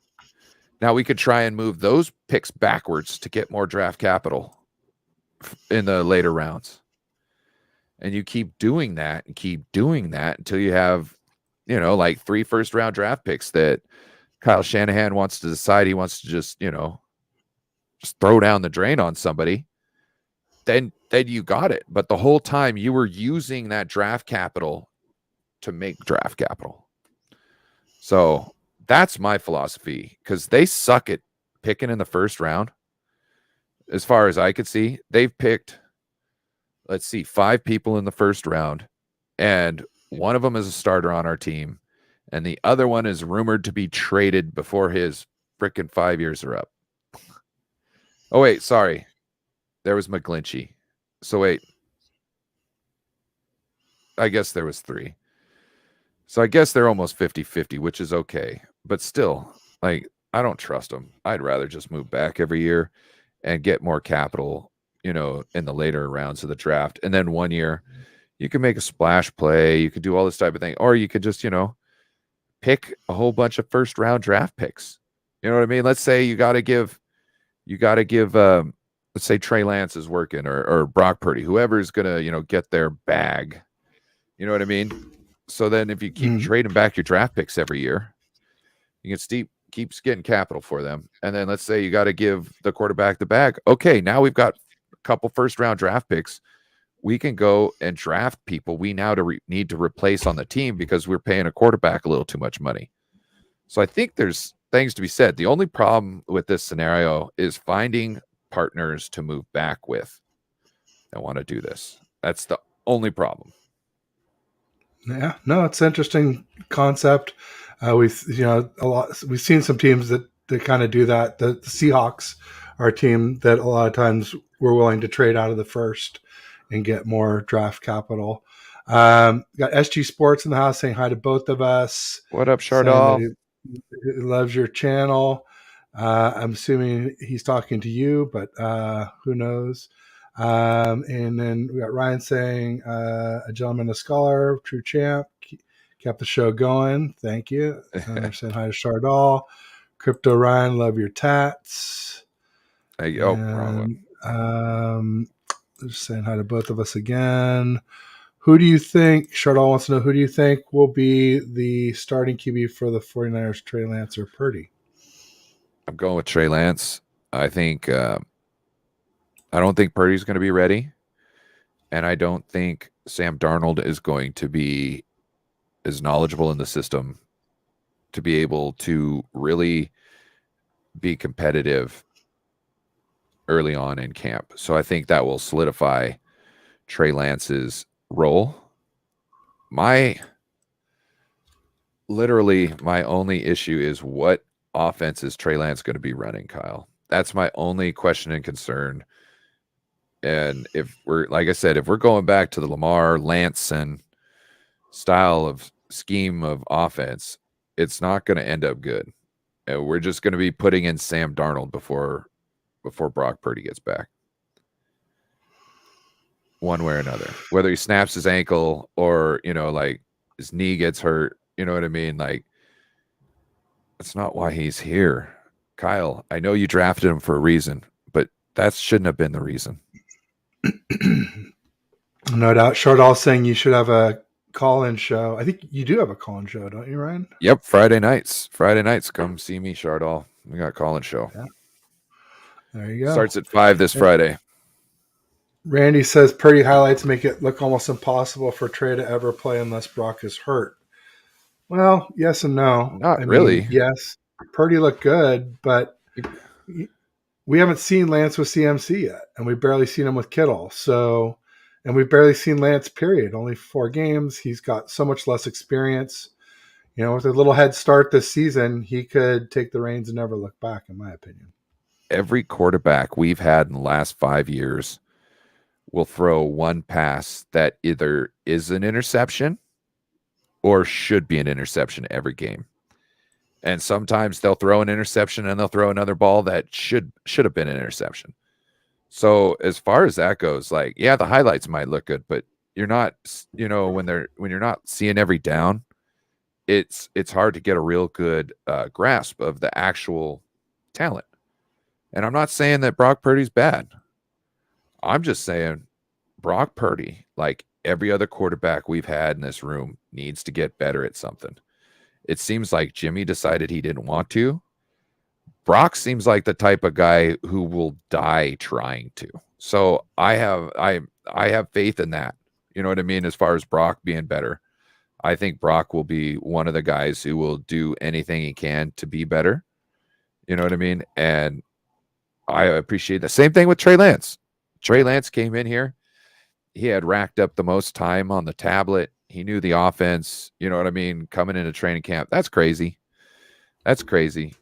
Now we could try and move those picks backwards to get more draft capital in the later rounds. And you keep doing that until you have, like 3 first-round draft picks that Kyle Shanahan wants to decide he wants to just throw down the drain on somebody. Then you got it. But the whole time you were using that draft capital to make draft capital. So that's my philosophy, because they suck at picking in the first round. As far as I could see, they've picked, 5 people in the first round, and one of them is a starter on our team, and the other one is rumored to be traded before his frickin' 5 years are up. Oh, wait, sorry. There was McGlinchey. So wait. I guess there was 3. So I guess they're almost 50-50, which is okay. But still, I don't trust them. I'd rather just move back every year and get more capital, in the later rounds of the draft. And then one year, you can make a splash play. You could do all this type of thing. Or you could just, pick a whole bunch of first-round draft picks. You know what I mean? Let's say you got to give You got to give, let's say Trey Lance is working or Brock Purdy, whoever is going to, get their bag. You know what I mean? So then if you keep trading back your draft picks every year, you can keeps getting capital for them. And then let's say you got to give the quarterback the bag. Okay, now we've got a couple first round draft picks. We can go and draft people we now need to replace on the team because we're paying a quarterback a little too much money. So I think there's things to be said. The only problem with this scenario is finding partners to move back with that want to do this. That's the only problem. Yeah, no, it's an interesting concept. We've seen some teams that kind of do that. The Seahawks are a team that a lot of times we're willing to trade out of the first and get more draft capital. Got SG Sports in the house saying hi to both of us. What up, Chardal? He loves your channel. I'm assuming he's talking to you, but who knows? And then we got Ryan saying, a gentleman, a scholar, true champ, kept the show going. Thank you. Saying hi to Chardal. Crypto Ryan, love your tats. Hey, wrong one. Just saying hi to both of us again. Who do you think, Chardal wants to know, who do you think will be the starting QB for the 49ers, Trey Lance or Purdy? I'm going with Trey Lance. I think I don't think Purdy's going to be ready. And I don't think Sam Darnold is going to be as knowledgeable in the system to be able to really be competitive early on in camp. So I think that will solidify Trey Lance's role. My only issue is what offense is Trey Lance going to be running, Kyle? That's my only question and concern. And if we're, like I said, if we're going back to the Lamar Lance and style of scheme of offense, it's not going to end up good. And we're just going to be putting in Sam Darnold before Brock Purdy gets back. One way or another, whether he snaps his ankle or, like his knee gets hurt, you know what I mean? Like, that's not why he's here. Kyle, I know you drafted him for a reason, but that shouldn't have been the reason. No doubt. Chardal saying you should have a call-in show. I think you do have a call-in show, don't you, Ryan? Yep, Friday nights. Come see me, Chardal. We got a call-in show. Yeah. There you go. Starts at 5 this Friday. Randy says Purdy highlights make it look almost impossible for Trey to ever play unless Brock is hurt. Well, yes and no. Not really. Yes, Purdy looked good, but we haven't seen Lance with CMC yet, and we've barely seen him with Kittle. So, and we've barely seen Lance, period. Only 4 games. He's got so much less experience. With a little head start this season, he could take the reins and never look back, in my opinion. Every quarterback we've had in the last 5 years will throw one pass that either is an interception or should be an interception every game. And sometimes they'll throw an interception and they'll throw another ball that should have been an interception. So as far as that goes, like, yeah, the highlights might look good, but you're not, when you're not seeing every down, it's hard to get a real good grasp of the actual talent. And I'm not saying that Brock Purdy's bad. I'm just saying Brock Purdy, like every other quarterback we've had in this room, needs to get better at something. It seems like Jimmy decided he didn't want to. Brock seems like the type of guy who will die trying to. So I have faith in that. You know what I mean? As far as Brock being better, I think Brock will be one of the guys who will do anything he can to be better. You know what I mean? And I appreciate the same thing with Trey Lance. Trey Lance came in here. He had racked up the most time on the tablet. He knew the offense. You know what I mean? Coming into training camp. That's crazy. That's crazy.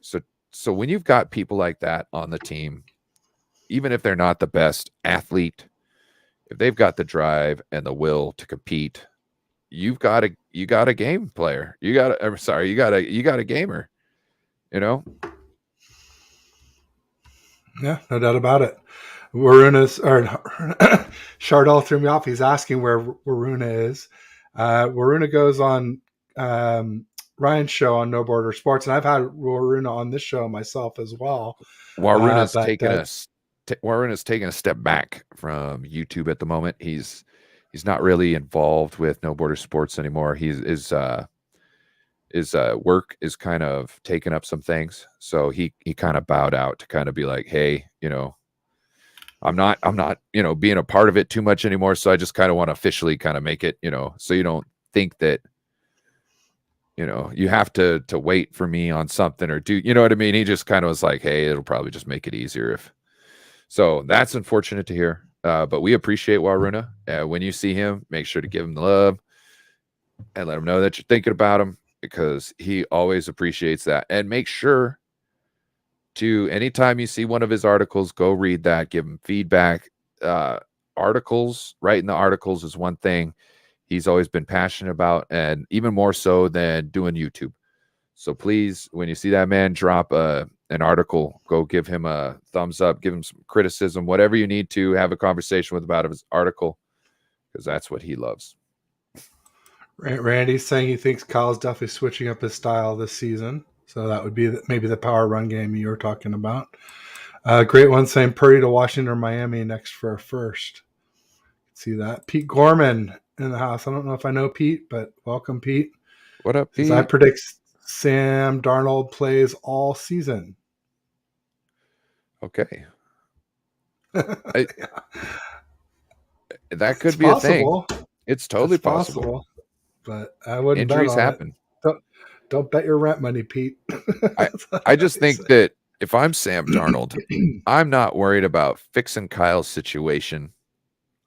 So when you've got people like that on the team, even if they're not the best athlete, if they've got the drive and the will to compete, you got a game player. You got a gamer. Yeah, no doubt about it. Chardal threw me off. He's asking where Waruna is. Waruna goes on Ryan's show on No Border Sports, and I've had Waruna on this show myself as well. Waruna's But taking a step back from YouTube at the moment. He's not really involved with No Border Sports anymore. His work is kind of taking up some things, so he kind of bowed out to kind of be like, hey, I'm not being a part of it too much anymore. So I just kind of want to officially kind of make it, so you don't think that you have to wait for me on something or do, you know what I mean? He just kind of was like, hey, it'll probably just make it easier if. So that's unfortunate to hear. But we appreciate Waruna. When you see him, make sure to give him the love and let him know that you're thinking about him, because he always appreciates that. And make sure to, anytime you see one of his articles, go read that, give him feedback. Writing the articles is one thing he's always been passionate about, and even more so than doing YouTube. So please, when you see that man drop an article, go give him a thumbs up, give him some criticism, whatever you need to have a conversation with about his article, because that's what he loves. Randy's saying he thinks Kyle's definitely switching up his style this season. So that would be maybe the power run game you were talking about. Great one saying Purdy to Washington or Miami next for a first. See that? Pete Gorman in the house. I don't know if I know Pete, but welcome, Pete. What up, Pete? I predict Sam Darnold plays all season. Okay. That could be possible. A thing. It's totally possible. But I wouldn't. Injuries happen. Don't bet your rent money, Pete. I just think that if I'm Sam Darnold, I'm not worried about fixing Kyle's situation.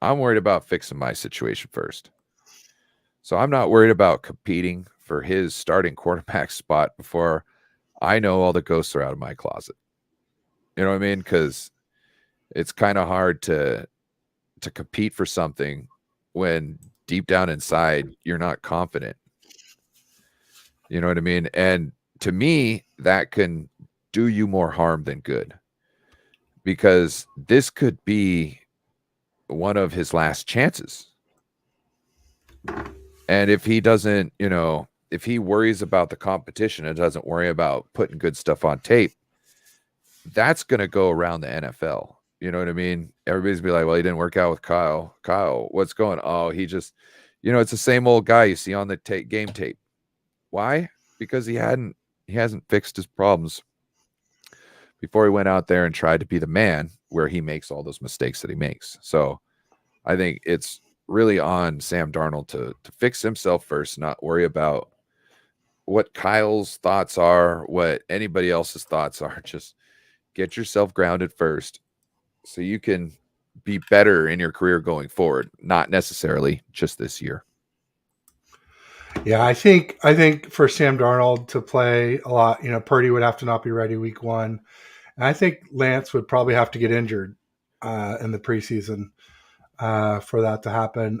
I'm worried about fixing my situation first. So I'm not worried about competing for his starting quarterback spot before I know all the ghosts are out of my closet. You know what I mean? Because it's kind of hard to compete for something when deep down inside you're not confident. You know what I mean? And to me, that can do you more harm than good, because this could be one of his last chances. And if he doesn't, if he worries about the competition and doesn't worry about putting good stuff on tape, that's going to go around the NFL. You know what I mean? Everybody's be like, well, he didn't work out with Kyle. Kyle, what's going on? Oh, he just, it's the same old guy you see on the game tape. Why? Because he hasn't fixed his problems before he went out there and tried to be the man, where he makes all those mistakes that he makes. So I think it's really on Sam Darnold to fix himself first, not worry about what Kyle's thoughts are, what anybody else's thoughts are. Just get yourself grounded first so you can be better in your career going forward, not necessarily just this year. Yeah, I think for Sam Darnold to play a lot, Purdy would have to not be ready week 1. And I think Lance would probably have to get injured in the preseason for that to happen.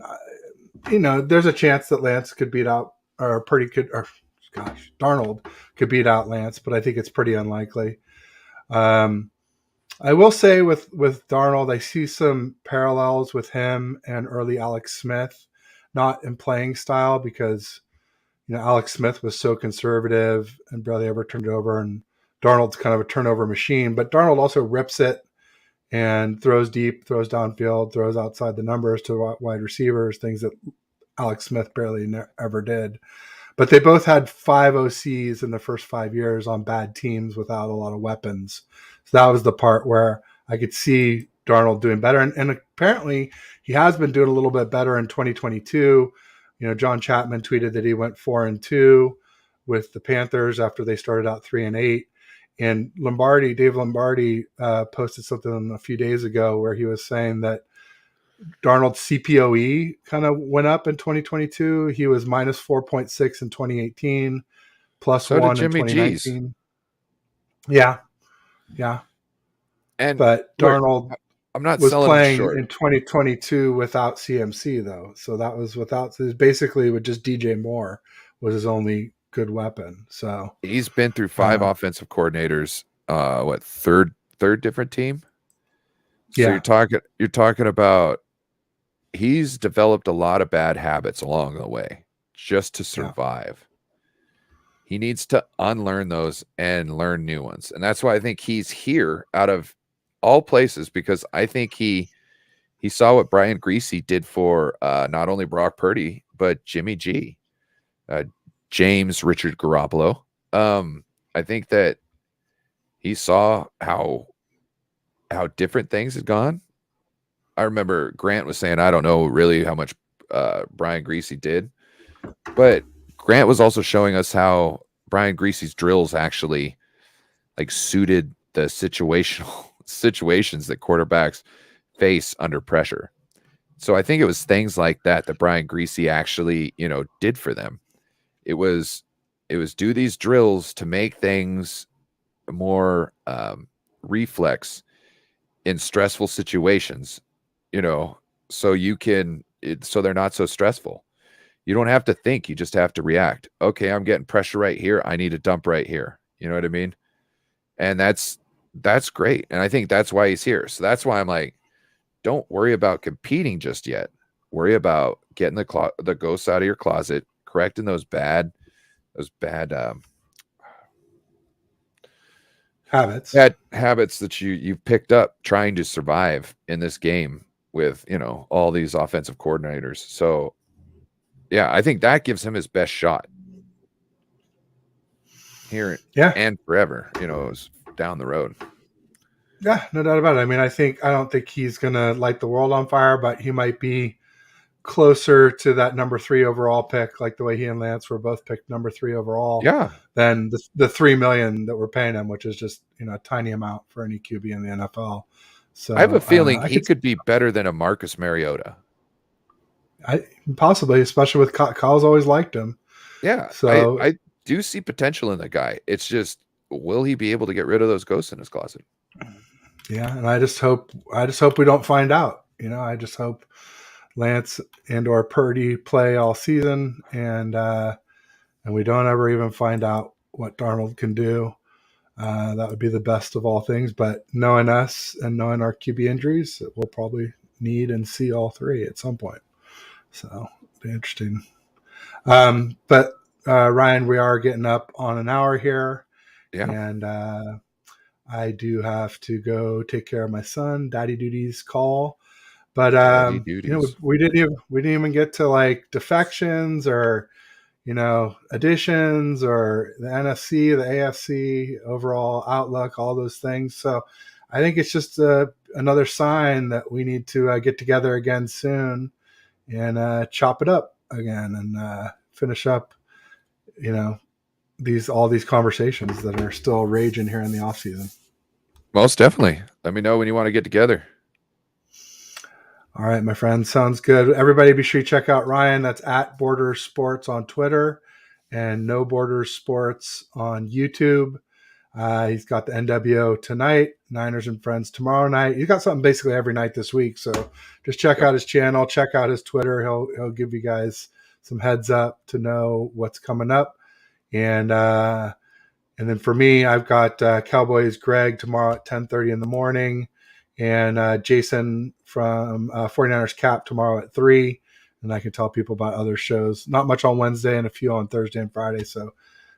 There's a chance that Lance could beat out, or Purdy could, or Darnold could beat out Lance, but I think it's pretty unlikely. I will say with Darnold, I see some parallels with him and early Alex Smith, not in playing style, because Alex Smith was so conservative and barely ever turned it over, and Darnold's kind of a turnover machine. But Darnold also rips it and throws deep, throws downfield, throws outside the numbers to wide receivers, things that Alex Smith barely ever did. But they both had 5 OCs in the first 5 years on bad teams without a lot of weapons. So that was the part where I could see Darnold doing better. And apparently he has been doing a little bit better in 2022. John Chapman tweeted that he went 4-2 with the Panthers after they started out 3-8. And Dave Lombardi posted something a few days ago where he was saying that Darnold's CPOE kind of went up in 2022. He was minus 4.6 in 2018, plus so 1 did Jimmy in 2019. G's. Yeah. But Darnold I'm not was selling playing short. in 2022 without CMC, though. So that was basically with just DJ Moore was his only good weapon. So he's been through 5 offensive coordinators. Third different team. So yeah. you're talking about he's developed a lot of bad habits along the way just to survive. He needs to unlearn those and learn new ones. And that's why I think he's here out of all places, because I think he saw what Brian Greasy did for not only Brock Purdy, but Jimmy G, James Richard Garoppolo. I think that he saw how different things had gone. I remember Grant was saying, I don't know really how much Brian Greasy did, but Grant was also showing us how Brian Greasy's drills actually like suited the situations that quarterbacks face under pressure. So I think it was things like that Brian Greasy actually, did for them. It was do these drills to make things more reflex in stressful situations, so you can, so they're not so stressful. You don't have to think, you just have to react. Okay, I'm getting pressure right here. I need a dump right here. You know what I mean? And that's great. And I think that's why he's here. So that's why I'm like, don't worry about competing just yet. Worry about getting the ghosts out of your closet, correcting those bad habits that you've picked up trying to survive in this game with, all these offensive coordinators. So yeah, I think that gives him his best shot here and forever, down the road. Yeah, no doubt about it. I mean, I don't think he's going to light the world on fire, but he might be closer to that number 3 overall pick, like the way he and Lance were both picked number 3 overall. Yeah. Than the $3 million that we're paying him, which is just, a tiny amount for any QB in the NFL. So I have a feeling he could be better than a Marcus Mariota. Possibly, especially with Kyle's always liked him. Yeah. So I do see potential in the guy. It's just, will he be able to get rid of those ghosts in his closet? Yeah, and I just hope we don't find out. I just hope Lance and or Purdy play all season, and we don't ever even find out what Darnold can do. That would be the best of all things. But knowing us and knowing our QB injuries, we'll probably need and see all 3 at some point. So it'll be interesting. But Ryan, we are getting up on an hour here. Yeah. And I do have to go take care of my son. Daddy duties call. But we didn't even get to like defections or additions or the NFC, the AFC overall outlook, all those things. So I think it's just another sign that we need to get together again soon and chop it up again and finish up, all these conversations that are still raging here in the off season. Most definitely. Let me know when you want to get together. All right, my friend. Sounds good. Everybody be sure you check out Ryan. That's at Borders Sports on Twitter and No Borders Sports on YouTube. He's got the NWO tonight, Niners and Friends tomorrow night. He's got something basically every night this week. So just check out his channel, check out his Twitter. He'll give you guys some heads up to know what's coming up. And then for me, I've got Cowboys Greg tomorrow at 10:30 in the morning, and Jason from 49ers Cap tomorrow at 3. And I can tell people about other shows. Not much on Wednesday and a few on Thursday and Friday. So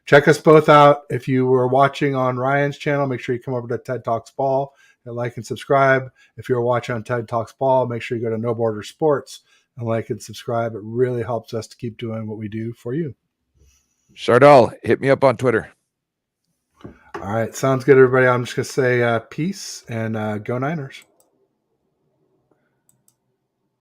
check us both out. If you were watching on Ryan's channel, make sure you come over to TED Talks Ball and like and subscribe. If you're watching on TED Talks Ball, make sure you go to No Border Sports and like and subscribe. It really helps us to keep doing what we do for you. Shardal, hit me up on Twitter. All right. Sounds good, everybody. I'm just going to say peace and go Niners.